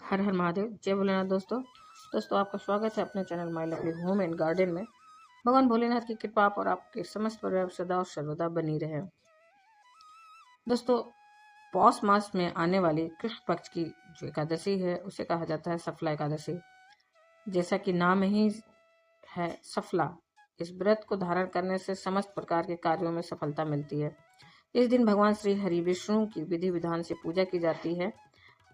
हर हर महादेव, जय भोलेनाथ। दोस्तों आपका स्वागत है अपने channel my lovely home and garden में। भगवान भोलेनाथ की कृपा आप और आपके समस्त परिवार सदा और सर्वदा बनी रहे। दोस्तों, पौष मास में आने वाली कृष्ण पक्ष की जो एकादशी है उसे कहा जाता है सफला एकादशी। जैसा कि नाम ही है सफला, इस व्रत को धारण करने से समस्त प्रकार के कार्यों में सफलता मिलती है। इस दिन भगवान श्री हरि विष्णु की विधि विधान से पूजा की जाती है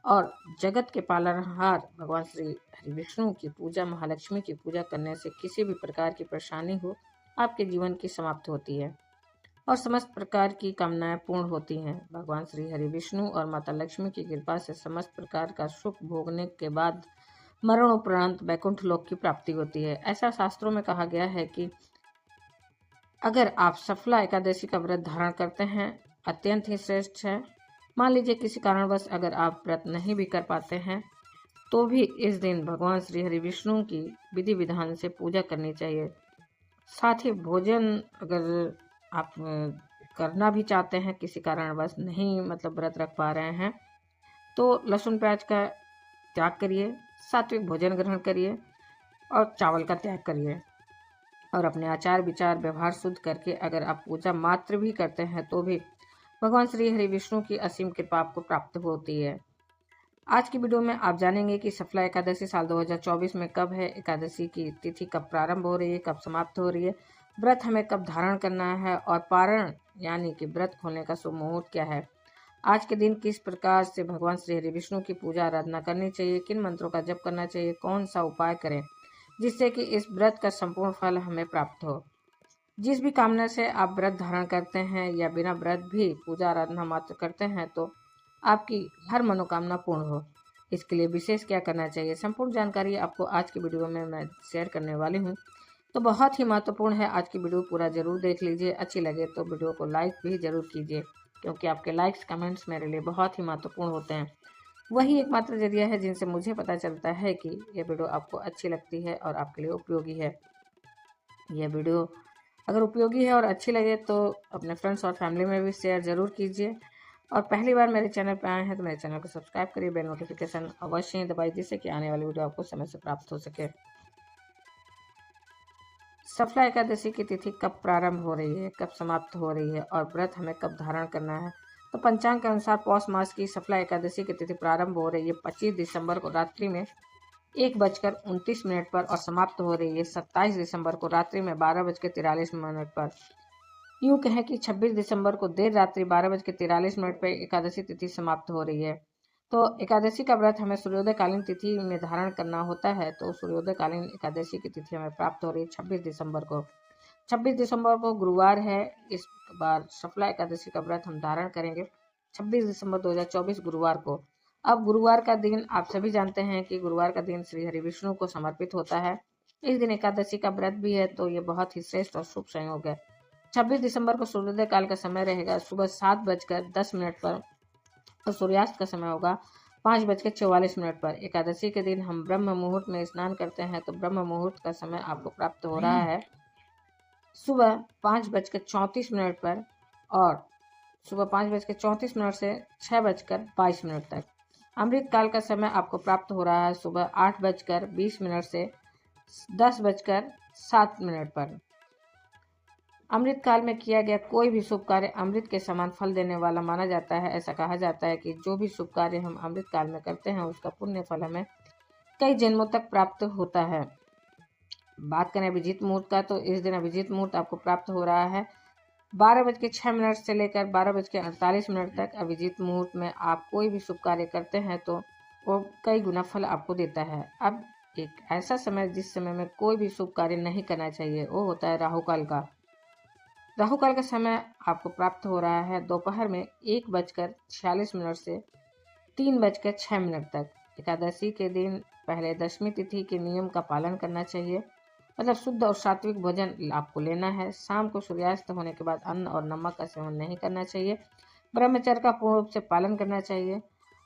और जगत के पालनहार भगवान श्री हरि विष्णु की पूजा, महालक्ष्मी की पूजा करने से किसी भी प्रकार की परेशानी हो आपके जीवन की समाप्त होती है और समस्त प्रकार की कामनाएं पूर्ण होती हैं। भगवान श्री हरि विष्णु और माता लक्ष्मी की कृपा से समस्त प्रकार का सुख भोगने के बाद मरणोपरांत वैकुंठ लोक की प्राप्ति होती है। ऐसा शास्त्रों में कहा गया है कि अगर आप सफला एकादशी का व्रत धारण करते हैं अत्यंत ही श्रेष्ठ है। मान लीजिए किसी कारणवश अगर आप व्रत नहीं भी कर पाते हैं तो भी इस दिन भगवान श्री हरि विष्णु की विधि विधान से पूजा करनी चाहिए। साथ ही भोजन अगर आप करना भी चाहते हैं, किसी कारणवश नहीं व्रत रख पा रहे हैं, तो लहसुन प्याज का त्याग करिए, सात्विक भोजन ग्रहण करिए और चावल का त्याग करिए और अपने आचार विचार व्यवहार शुद्ध करके अगर आप पूजा मात्र भी करते हैं तो भी भगवान श्री हरि विष्णु की असीम कृपा आपको प्राप्त होती है। आज की वीडियो में आप जानेंगे कि सफला एकादशी साल 2024 में कब है, एकादशी की तिथि कब प्रारंभ हो रही है, कब समाप्त हो रही है, व्रत हमें कब धारण करना है और पारण यानी कि व्रत खोलने का शुभ मुहूर्त क्या है। आज के दिन किस प्रकार से भगवान श्री हरि विष्णु की पूजा आराधना करनी चाहिए, किन मंत्रों का जप करना चाहिए, कौन सा उपाय करें जिससे कि इस व्रत का संपूर्ण फल हमें प्राप्त हो। जिस भी कामना से आप व्रत धारण करते हैं या बिना व्रत भी पूजा आराधना मात्र करते हैं तो आपकी हर मनोकामना पूर्ण हो। इसके लिए विशेष क्या करना चाहिए, संपूर्ण जानकारी आपको आज की वीडियो में मैं शेयर करने वाली हूँ। तो बहुत ही महत्वपूर्ण है, आज की वीडियो पूरा जरूर देख लीजिए। अच्छी लगे तो वीडियो को लाइक भी जरूर कीजिए, क्योंकि आपके लाइक्स कमेंट्स मेरे लिए बहुत ही महत्वपूर्ण होते हैं। वही एकमात्र जरिया है जिनसे मुझे पता चलता है कि यह वीडियो आपको अच्छी लगती है और आपके लिए उपयोगी है। यह वीडियो अगर उपयोगी है और अच्छी लगे तो अपने फ्रेंड्स और फैमिली में भी शेयर जरूर कीजिए। और पहली बार मेरे चैनल पर आए हैं तो मेरे चैनल को सब्सक्राइब करिए, बेल नोटिफिकेशन अवश्य ही दबाइए जिससे कि आने वाली वीडियो आपको समय से प्राप्त हो सके। सफला एकादशी की तिथि कब प्रारंभ हो रही है, कब समाप्त हो रही है और व्रत हमें कब धारण करना है। तो पंचांग के अनुसार पौष मास की सफला एकादशी की तिथि प्रारंभ हो रही है 25 दिसंबर को रात्रि में 1:29 पर और समाप्त हो रही है 27 दिसंबर को रात्रि में 12:43 पर। यूं कहें कि 26 दिसंबर को देर रात्रि 12:43 पर एकादशी तिथि समाप्त हो रही है। तो एकादशी का व्रत हमें सूर्योदय कालीन तिथि में धारण करना होता है, तो सूर्योदय कालीन एकादशी की तिथि हमें प्राप्त हो रही है 26 दिसंबर को। 26 दिसंबर को गुरुवार है। इस बार सफला एकादशी का व्रत हम धारण करेंगे 26 दिसंबर 2024 गुरुवार को। अब गुरुवार का दिन आप सभी जानते हैं कि गुरुवार का दिन श्री हरि विष्णु को समर्पित होता है। इस दिन एकादशी का व्रत भी है, तो ये बहुत ही श्रेष्ठ और शुभ संयोग है। 26 दिसंबर को सूर्योदय काल का समय रहेगा सुबह 7:10 पर और सूर्यास्त का समय होगा 5:44 पर। एकादशी के दिन हम ब्रह्म मुहूर्त में स्नान करते हैं, तो ब्रह्म मुहूर्त का समय आपको प्राप्त हो रहा है सुबह 5:34 पर और सुबह 5:34 से 6:22 तक। अमृत काल का समय आपको प्राप्त हो रहा है सुबह 8:20 से 10:07 पर। अमृत काल में किया गया कोई भी शुभ कार्य अमृत के समान फल देने वाला माना जाता है। ऐसा कहा जाता है कि जो भी शुभ कार्य हम अमृत काल में करते हैं उसका पुण्य फल हमें कई जन्मों तक प्राप्त होता है। बात करें अभिजीत मुहूर्त का, तो इस दिन अभिजीत मुहूर्त आपको प्राप्त हो रहा है 12:06 से लेकर 12:48 तक। अभिजीत मुहूर्त में आप कोई भी शुभ कार्य करते हैं तो वो कई गुना फल आपको देता है। अब एक ऐसा समय जिस समय में कोई भी शुभ कार्य नहीं करना चाहिए वो होता है राहु काल का। राहु काल का समय आपको प्राप्त हो रहा है दोपहर में 1:46 से 3:06 तक। एकादशी के दिन पहले दशमी तिथि के नियम का पालन करना चाहिए, शुद्ध और सात्विक भोजन आपको लेना है। शाम को सूर्यास्त होने के बाद अन्न और नमक का सेवन नहीं करना चाहिए। ब्रह्मचर्य का पूर्ण रूप से पालन करना चाहिए।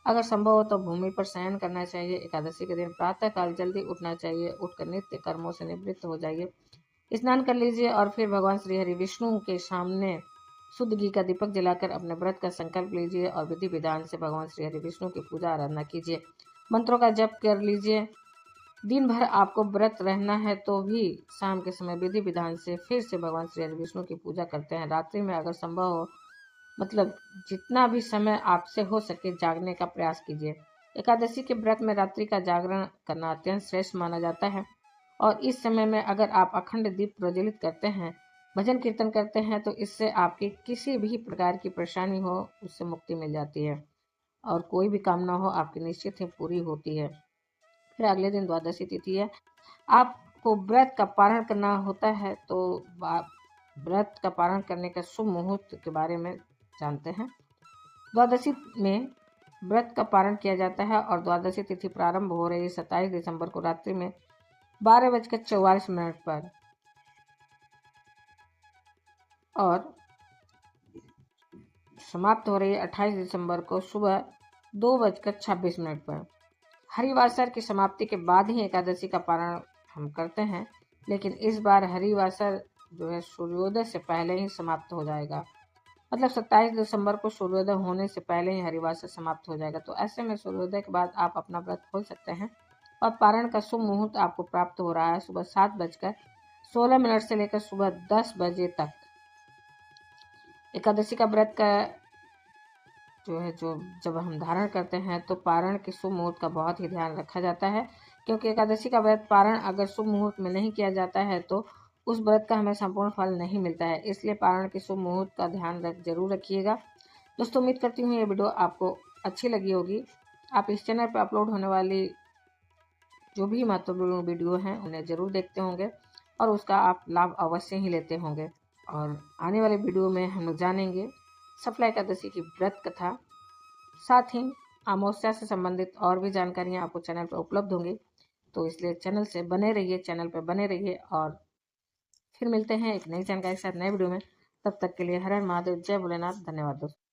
अगर संभव हो तो भूमि पर शयन करना चाहिए। एकादशी के दिन प्रातः काल जल्दी उठना चाहिए, उठकर नित्य कर्मों से निवृत्त हो जाइए, स्नान कर लीजिए और फिर भगवान श्री हरि विष्णु के सामने शुद्ध घी का दीपक जलाकर अपने व्रत का संकल्प लीजिए और विधि विधान से भगवान श्री हरि विष्णु की पूजा आराधना कीजिए। मंत्रों का जप कर लीजिए। दिन भर आपको व्रत रहना है तो भी शाम के समय विधि विधान से फिर से भगवान श्री हरि विष्णु की पूजा करते हैं। रात्रि में अगर संभव हो, मतलब जितना भी समय आपसे हो सके, जागने का प्रयास कीजिए। एकादशी के व्रत में रात्रि का जागरण करना अत्यंत श्रेष्ठ माना जाता है और इस समय में अगर आप अखंड दीप प्रज्वलित करते हैं, भजन कीर्तन करते हैं, तो इससे आपकी किसी भी प्रकार की परेशानी हो उससे मुक्ति मिल जाती है और कोई भी कामना हो आपकी निश्चित ही पूरी होती है। फिर अगले दिन द्वादशी तिथि है। आपको व्रत का पारण करना होता है, तो व्रत का पारण करने का शुभ मुहूर्त के बारे में जानते हैं। द्वादशी में व्रत का पारण किया जाता है और द्वादशी तिथि प्रारंभ हो रही 27 दिसंबर को रात्रि में 12:44 पर और समाप्त हो रही है 28 दिसंबर को सुबह 2:26 पर। हरिवासर की समाप्ति के बाद ही एकादशी का पारण हम करते हैं, लेकिन इस बार हरिवासर जो है सूर्योदय से पहले ही समाप्त हो जाएगा। मतलब 27 दिसंबर को सूर्योदय होने से पहले ही हरिवासर समाप्त हो जाएगा। तो ऐसे में सूर्योदय के बाद आप अपना व्रत खोल सकते हैं और पारण का शुभ मुहूर्त आपको प्राप्त हो रहा है सुबह 7:16 से लेकर सुबह 10 बजे तक। एकादशी का व्रत का जो जब हम धारण करते हैं तो पारण के शुभ मुहूर्त का बहुत ही ध्यान रखा जाता है, क्योंकि एकादशी का व्रत पारण अगर शुभ मुहूर्त में नहीं किया जाता है तो उस व्रत का हमें संपूर्ण फल नहीं मिलता है। इसलिए पारण के शुभ मुहूर्त का ध्यान जरूर रखिएगा। दोस्तों, उम्मीद करती हूँ ये वीडियो आपको अच्छी लगी होगी। आप इस चैनल पर अपलोड होने वाली जो भी महत्वपूर्ण वीडियो हैं उन्हें जरूर देखते होंगे और उसका आप लाभ अवश्य ही लेते होंगे। और आने वाले वीडियो में हम लोग जानेंगे सफला एकादशी की व्रत कथा, साथ ही अमावस्या से संबंधित और भी जानकारियाँ आपको चैनल पर उपलब्ध होंगी। तो इसलिए चैनल पर बने रहिए और फिर मिलते हैं एक नई जानकारी के साथ नए वीडियो में। तब तक के लिए हर हर महादेव, जय भोलेनाथ, धन्यवाद दोस्तों।